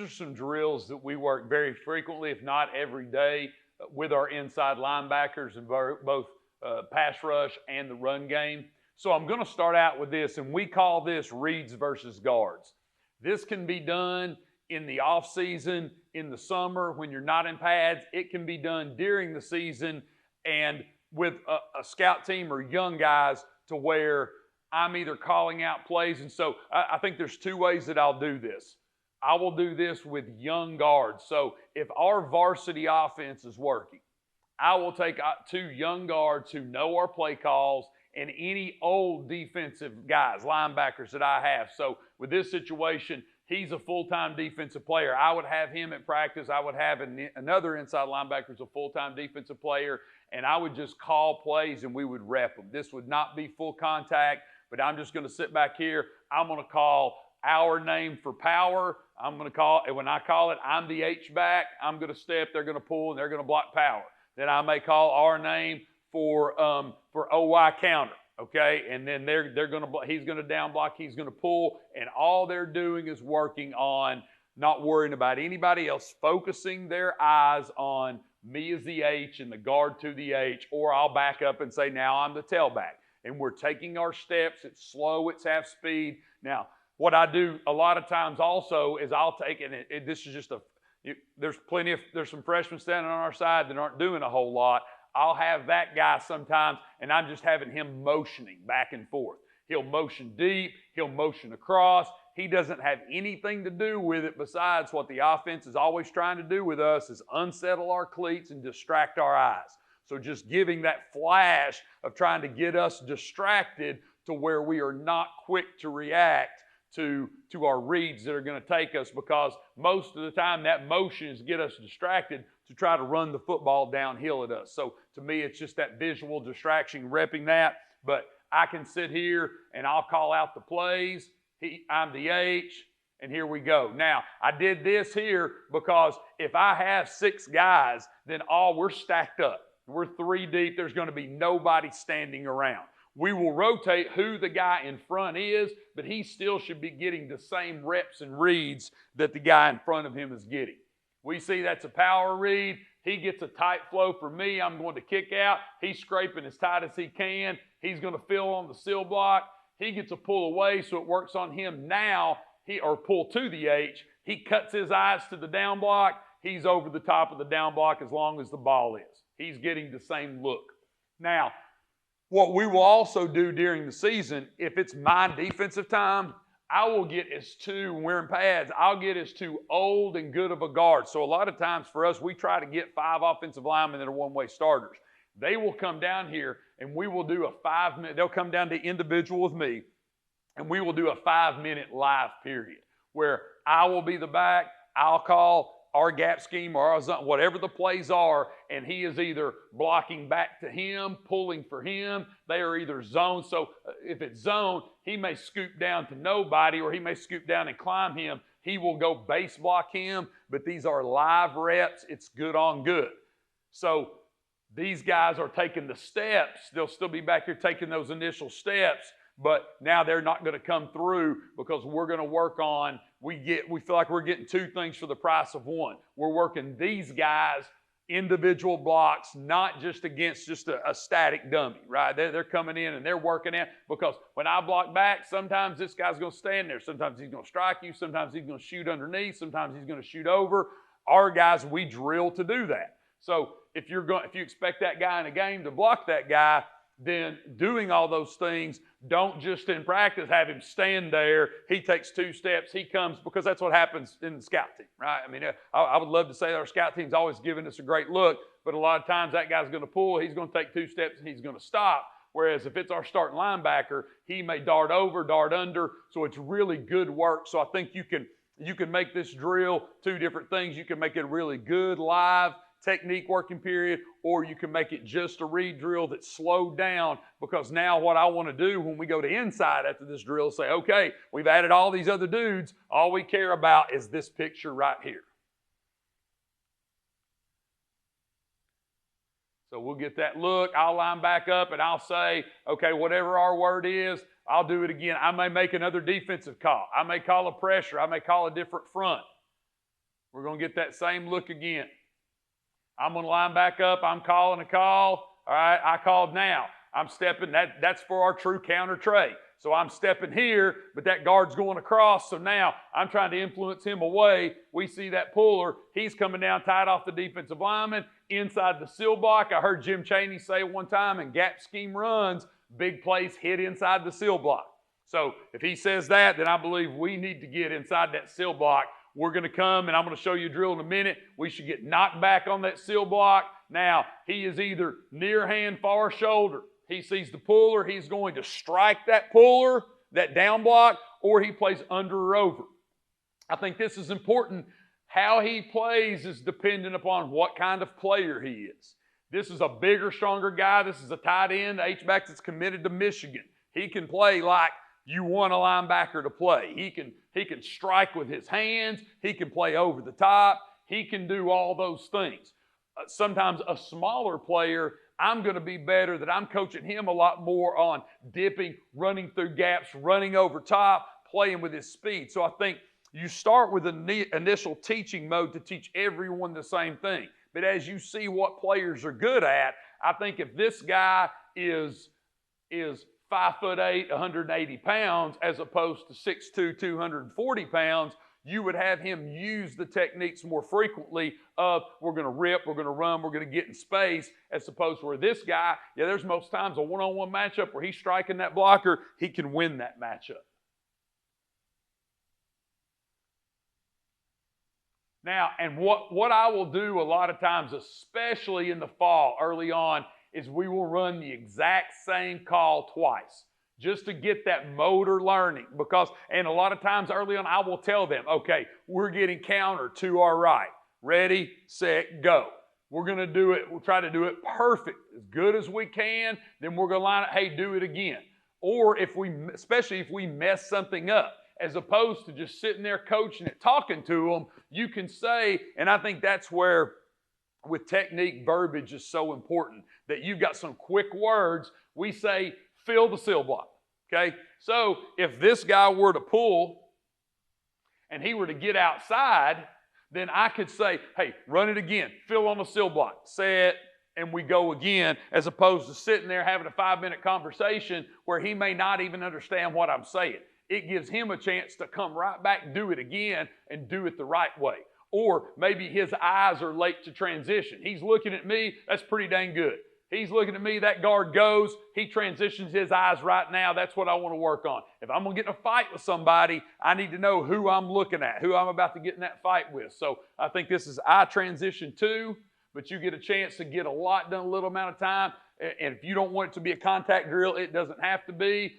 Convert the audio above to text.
are some drills that we work very frequently, if not every day, with our inside linebackers in both pass rush and the run game. So I'm going to start out with this, and we call this reads versus guards. This can be done in the off season, in the summer, when you're not in pads. It can be done during the season and with a scout team or young guys, to where I'm either calling out plays. And so I think there's two ways that I'll do this. I will do this with young guards. So if our varsity offense is working, I will take two young guards who know our play calls and any old defensive guys, linebackers that I have. So with this situation, he's a full-time defensive player. I would have him at practice. I would have another inside linebacker as a full-time defensive player, and I would just call plays and we would rep them. This would not be full contact, but I'm just going to sit back here. I'm going to call our name for power. I'm going to call, and when I call it, I'm the H-back. I'm going to step, they're going to pull, and they're going to block power. Then I may call our name for OY counter, okay? And then he's going to down block, he's going to pull, and all they're doing is working on not worrying about anybody else, focusing their eyes on me as the H and the guard to the H, or I'll back up and say, now I'm the tailback. And we're taking our steps. It's slow, it's half speed. Now, what I do a lot of times also is I'll take it, this is just there's some freshmen standing on our side that aren't doing a whole lot. I'll have that guy sometimes, and I'm just having him motioning back and forth. He'll motion deep, he'll motion across. He doesn't have anything to do with it besides what the offense is always trying to do with us, is unsettle our cleats and distract our eyes. So just giving that flash of trying to get us distracted to where we are not quick to react to our reads that are going to take us, because most of the time that motion is get us distracted to try to run the football downhill at us. So to me, it's just that visual distraction, repping that. But I can sit here and I'll call out the plays. I'm the H, and here we go. Now, I did this here because if I have 6 guys, then we're stacked up. We're 3 deep. There's going to be nobody standing around. We will rotate who the guy in front is, but he still should be getting the same reps and reads that the guy in front of him is getting. We see that's a power read. He gets a tight flow for me. I'm going to kick out. He's scraping as tight as he can. He's going to fill on the seal block. He gets a pull away, so it works on him now, or pull to the H. He cuts his eyes to the down block. He's over the top of the down block as long as the ball is. He's getting the same look. Now, what we will also do during the season, if it's my defensive time, I will get as when we're in pads, I'll get as old and good of a guard. So a lot of times for us, we try to get 5 offensive linemen that are one-way starters. They will come down here and we will do a 5-minute, they'll come down to individual with me, and we will do a 5-minute live period where I will be the back, I'll call our gap scheme or our zone, whatever the plays are, and he is either blocking back to him, pulling for him. They are either zone. So if it's zone, he may scoop down to nobody, or he may scoop down and climb him. He will go base block him, but these are live reps. It's good on good. So these guys are taking the steps. They'll still be back here taking those initial steps, but now they're not going to come through because we're going to work on, we feel like we're getting 2 things for the price of 1. We're working these guys, individual blocks, not just against just a static dummy, right? They're coming in and they're working in, because when I block back, sometimes this guy's going to stand there. Sometimes he's going to strike you. Sometimes he's going to shoot underneath. Sometimes he's going to shoot over. Our guys, we drill to do that. So if you expect that guy in a game to block that guy, then doing all those things, don't just in practice have him stand there. He takes 2 steps, he comes, because that's what happens in the scout team, right? I mean, I would love to say that our scout team's always giving us a great look, but a lot of times that guy's going to pull, he's going to take 2 steps, and he's going to stop. Whereas if it's our starting linebacker, he may dart over, dart under, so it's really good work. So I think you can make this drill 2 different things. You can make it a really good live technique working period, or you can make it just a read drill that's slowed down, because now what I want to do when we go to inside after this drill is say, okay, we've added all these other dudes. All we care about is this picture right here. So we'll get that look. I'll line back up and I'll say, okay, whatever our word is, I'll do it again. I may make another defensive call. I may call a pressure. I may call a different front. We're going to get that same look again. I'm going to line back up. I'm calling a call. All right, I called now. I'm stepping. That's for our true counter tray. So I'm stepping here, but that guard's going across. So now I'm trying to influence him away. We see that puller. He's coming down tight off the defensive lineman inside the seal block. I heard Jim Chaney say one time in gap scheme runs, big plays hit inside the seal block. So if he says that, then I believe we need to get inside that seal block. We're going to come, and I'm going to show you a drill in a minute. We should get knocked back on that seal block. Now, he is either near hand, far shoulder. He sees the puller. He's going to strike that puller, that down block, or he plays under or over. I think this is important. How he plays is dependent upon what kind of player he is. This is a bigger, stronger guy. This is a tight end, H-back that's committed to Michigan. He can play like you want a linebacker to play. He can strike with his hands. He can play over the top. He can do all those things. Sometimes a smaller player, I'm going to be better that I'm coaching him a lot more on dipping, running through gaps, running over top, playing with his speed. So I think you start with an initial teaching mode to teach everyone the same thing. But as you see what players are good at, I think if this guy is 5'8", 180 pounds, as opposed to 6'2", 240 pounds, you would have him use the techniques more frequently of we're going to rip, we're going to run, we're going to get in space, as opposed to where this guy, there's most times a one-on-one matchup where he's striking that blocker, he can win that matchup. Now, and what I will do a lot of times, especially in the fall, early on, is we will run the exact same call twice just to get that motor learning. And a lot of times early on, I will tell them, okay, we're getting counter to our right. Ready, set, go. We're going to do it. We'll try to do it perfect, as good as we can. Then we're going to line it, hey, do it again. Or especially if we mess something up, as opposed to just sitting there coaching it, talking to them, you can say, and I think that's where with technique, verbiage is so important, that you've got some quick words. We say, fill the seal block, okay? So if this guy were to pull and he were to get outside, then I could say, hey, run it again, fill on the seal block, set, and we go again, as opposed to sitting there having a 5-minute conversation where he may not even understand what I'm saying. It gives him a chance to come right back, do it again, and do it the right way. Or maybe his eyes are late to transition. He's looking at me, that's pretty dang good. He's looking at me, that guard goes, he transitions his eyes right now, that's what I want to work on. If I'm going to get in a fight with somebody, I need to know who I'm looking at, who I'm about to get in that fight with. So I think this is eye transition 2, but you get a chance to get a lot done in a little amount of time. And if you don't want it to be a contact drill, it doesn't have to be.